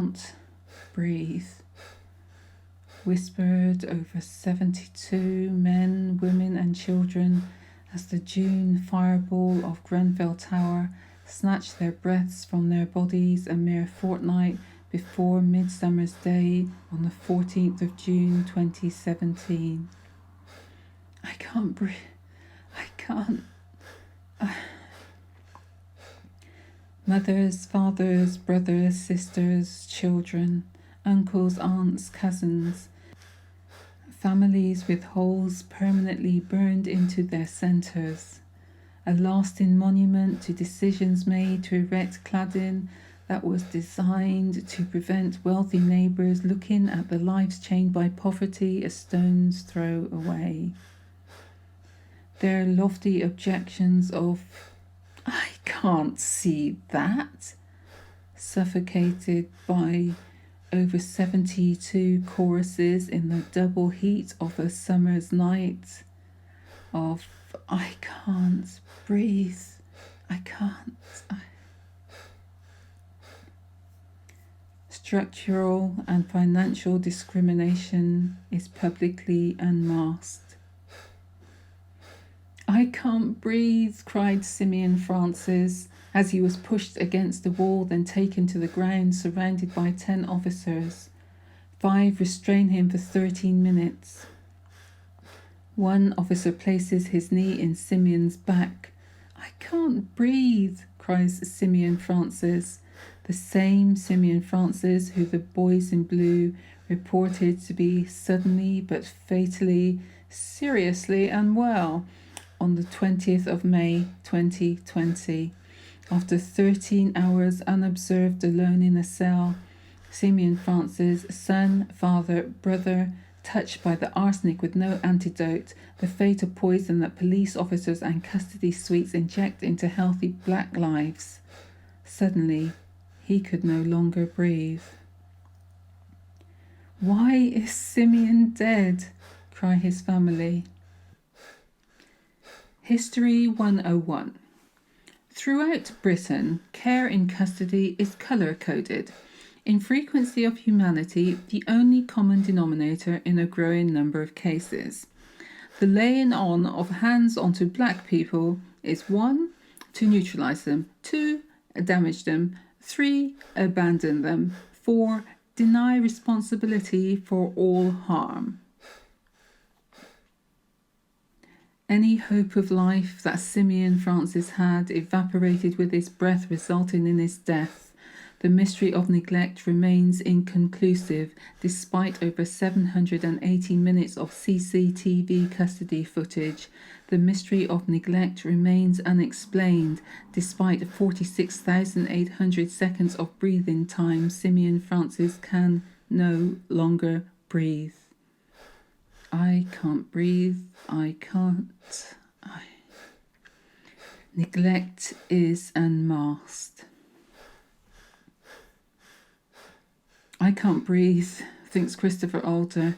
can't breathe, whispered over 72 men, women and children as the June fireball of Grenfell Tower snatched their breaths from their bodies a mere fortnight before Midsummer's Day on the 14th of June 2017. I can't breathe. I can't. Mothers, fathers, brothers, sisters, children, uncles, aunts, cousins, families with holes permanently burned into their centres, a lasting monument to decisions made to erect cladding that was designed to prevent wealthy neighbours looking at the lives chained by poverty a stone's throw away. Their lofty objections of, "I can't see that," suffocated by over 72 choruses in the double heat of a summer's night of, "I can't breathe, I can't." Structural and financial discrimination is publicly unmasked. "I can't breathe," cried Simeon Francis as he was pushed against the wall, then taken to the ground, surrounded by 10 officers. 5 restrain him for 13 minutes. One officer places his knee in Simeon's back. "I can't breathe," cries Simeon Francis, the same Simeon Francis who the boys in blue reported to be suddenly but fatally, seriously unwell on the 20th of May 2020. After 13 hours unobserved alone in a cell, Simeon Francis, son, father, brother, touched by the arsenic with no antidote, the fatal poison that police officers and custody suites inject into healthy black lives. Suddenly, he could no longer breathe. "Why is Simeon dead?" cry his family. History 101. Throughout Britain, care in custody is colour-coded. In frequency of humanity, the only common denominator in a growing number of cases. The laying on of hands onto black people is 1. To neutralise them, 2. Damage them, 3. Abandon them, 4. Deny responsibility for all harm. Any hope of life that Simeon Francis had evaporated with his breath, resulting in his death. The mystery of neglect remains inconclusive despite over 780 minutes of CCTV custody footage. The mystery of neglect remains unexplained despite 46,800 seconds of breathing time. Simeon Francis can no longer breathe. I can't breathe, I can't. Neglect is unmasked. I can't breathe, thinks Christopher Alder,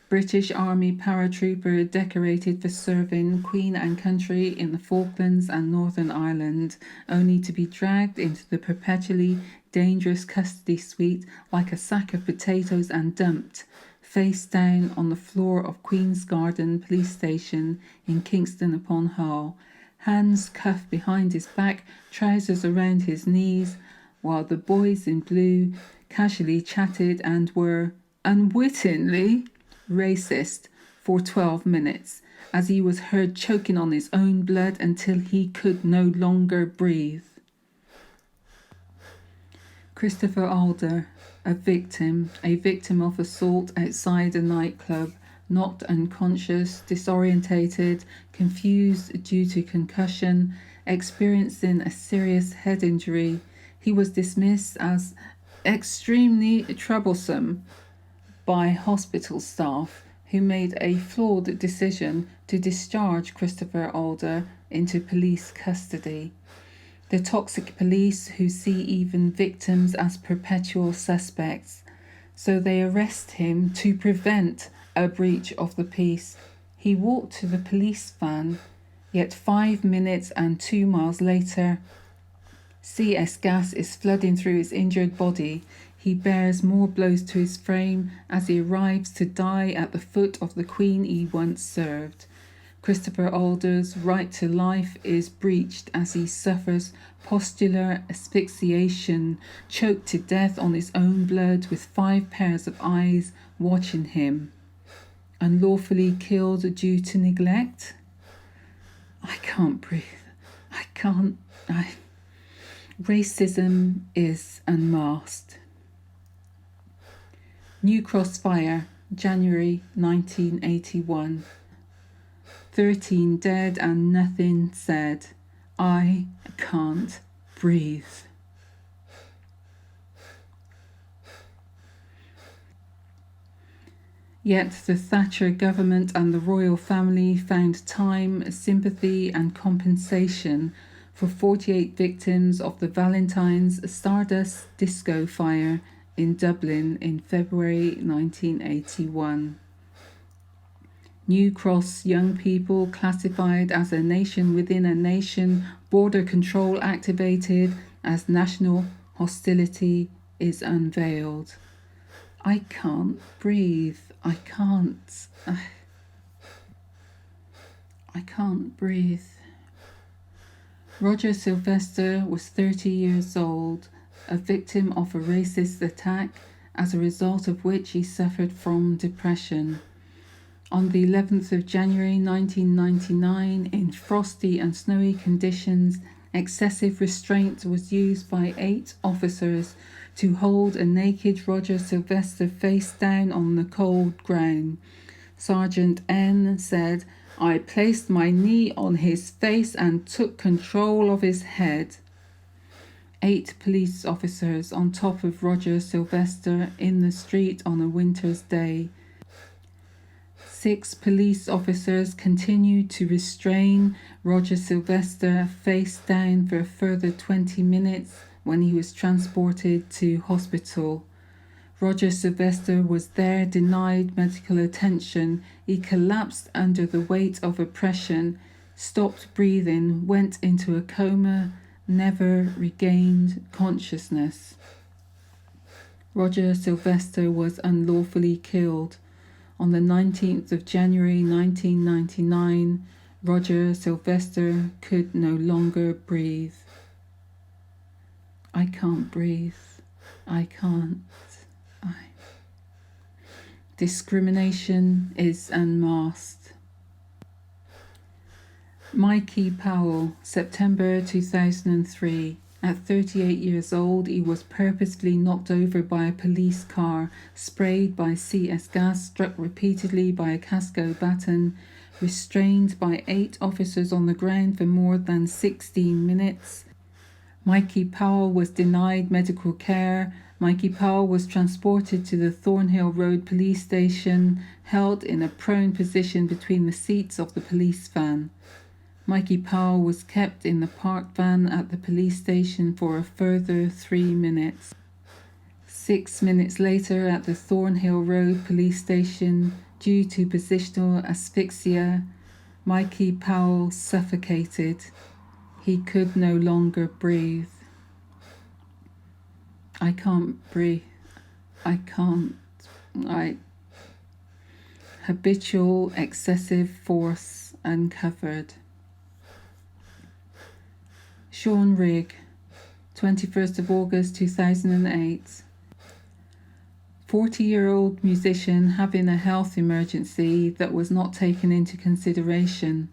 British Army paratrooper decorated for serving Queen and country in the Falklands and Northern Ireland, only to be dragged into the perpetually dangerous custody suite like a sack of potatoes and dumped face down on the floor of Queen's Garden Police Station in Kingston upon Hull, hands cuffed behind his back, trousers around his knees, while the boys in blue casually chatted and were unwittingly racist for 12 minutes, as he was heard choking on his own blood until he could no longer breathe. Christopher Alder, a victim of assault outside a nightclub, knocked unconscious, disorientated, confused due to concussion, experiencing a serious head injury. He was dismissed as extremely troublesome by hospital staff, who made a flawed decision to discharge Christopher Alder into police custody. The toxic police who see even victims as perpetual suspects, so they arrest him to prevent a breach of the peace. He walked to the police van, yet 5 minutes and 2 miles later, CS gas is flooding through his injured body. He bears more blows to his frame as he arrives to die at the foot of the queen he once served. Christopher Alder's right to life is breached as he suffers postular asphyxiation, choked to death on his own blood with 5 pairs of eyes watching him. Unlawfully killed due to neglect? I can't breathe. Racism is unmasked. New Crossfire, January 1981. 13 dead and nothing said. I can't breathe. Yet the Thatcher government and the royal family found time, sympathy and compensation for 48 victims of the Valentine's Stardust disco fire in Dublin in February 1981. New Cross young people classified as a nation within a nation, border control activated as national hostility is unveiled. I can't breathe. I can't breathe. Roger Sylvester was 30 years old, a victim of a racist attack, as a result of which he suffered from depression. On the 11th of January 1999, in frosty and snowy conditions, excessive restraint was used by 8 officers to hold a naked Roger Sylvester face down on the cold ground. Sergeant N said, "I placed my knee on his face and took control of his head." 8 police officers on top of Roger Sylvester in the street on a winter's day. 6 police officers continued to restrain Roger Sylvester face down for a further 20 minutes when he was transported to hospital. Roger Sylvester was there denied medical attention. He collapsed under the weight of oppression, stopped breathing, went into a coma, never regained consciousness. Roger Sylvester was unlawfully killed. On the 19th of January 1999, Roger Sylvester could no longer breathe. I can't breathe. I can't. Discrimination is unmasked. Mikey Powell, September 2003. At 38 years old, he was purposefully knocked over by a police car, sprayed by CS gas, struck repeatedly by a Casco baton, restrained by 8 officers on the ground for more than 16 minutes. Mikey Powell was denied medical care. Mikey Powell was transported to the Thornhill Road police station, held in a prone position between the seats of the police van. Mikey Powell was kept in the parked van at the police station for a further 3 minutes. 6 minutes later at the Thornhill Road police station, due to positional asphyxia, Mikey Powell suffocated. He could no longer breathe. I can't breathe. Habitual excessive force uncovered. Sean Rigg, 21st of August 2008. 40-year-old musician having a health emergency that was not taken into consideration.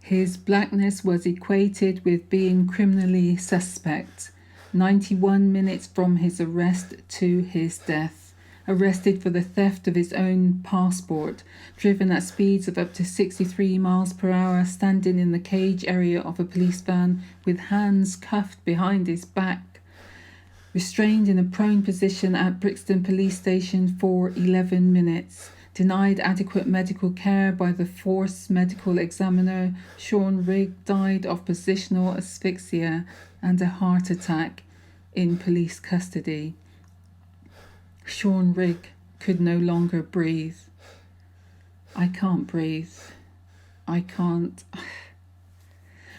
His blackness was equated with being criminally suspect. 91 minutes from his arrest to his death. Arrested for the theft of his own passport, driven at speeds of up to 63 miles per hour, standing in the cage area of a police van with hands cuffed behind his back. Restrained in a prone position at Brixton Police Station for 11 minutes. Denied adequate medical care by the force medical examiner. Sean Rigg died of positional asphyxia and a heart attack in police custody. Sean Rigg could no longer breathe. I can't breathe. I can't.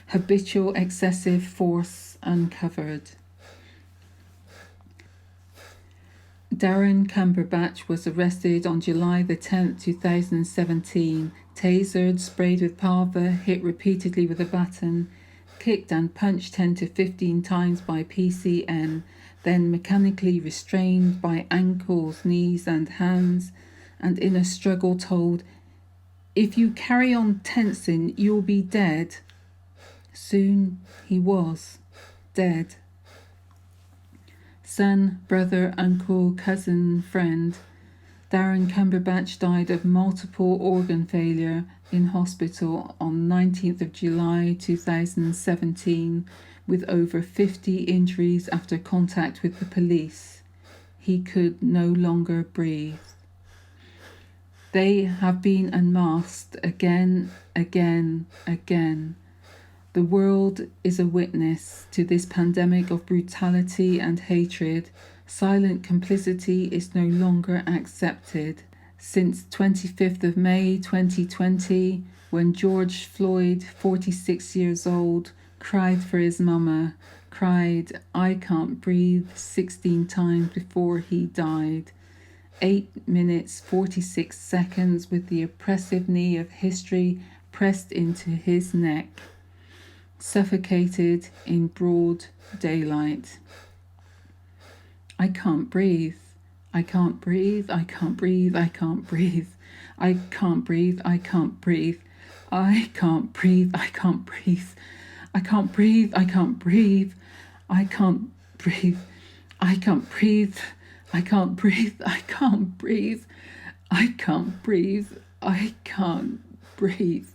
Habitual excessive force uncovered. Darren Cumberbatch was arrested on July the 10th, 2017, tasered, sprayed with pava, hit repeatedly with a baton, kicked and punched 10 to 15 times by PCN, then mechanically restrained by ankles, knees and hands, and in a struggle told, "If you carry on tensing, you'll be dead." Soon he was dead. Son, brother, uncle, cousin, friend. Darren Cumberbatch died of multiple organ failure in hospital on 19th of July 2017 with over 50 injuries after contact with the police. He could no longer breathe. They have been unmasked again. The world is a witness to this pandemic of brutality and hatred. Silent complicity is no longer accepted. Since 25th of May 2020, when George Floyd, 46 years old, cried for his mama, cried, "I can't breathe," 16 times before he died. 8 minutes 46 seconds with the oppressive knee of history pressed into his neck. Suffocated in broad daylight. I can't breathe. I can't breathe. I can't breathe. I can't breathe. I can't breathe. I can't breathe. I can't breathe. I can't breathe. I can't breathe. I can't breathe. I can't breathe. I can't breathe. I can't breathe. I can't breathe. I can't breathe. I can't breathe.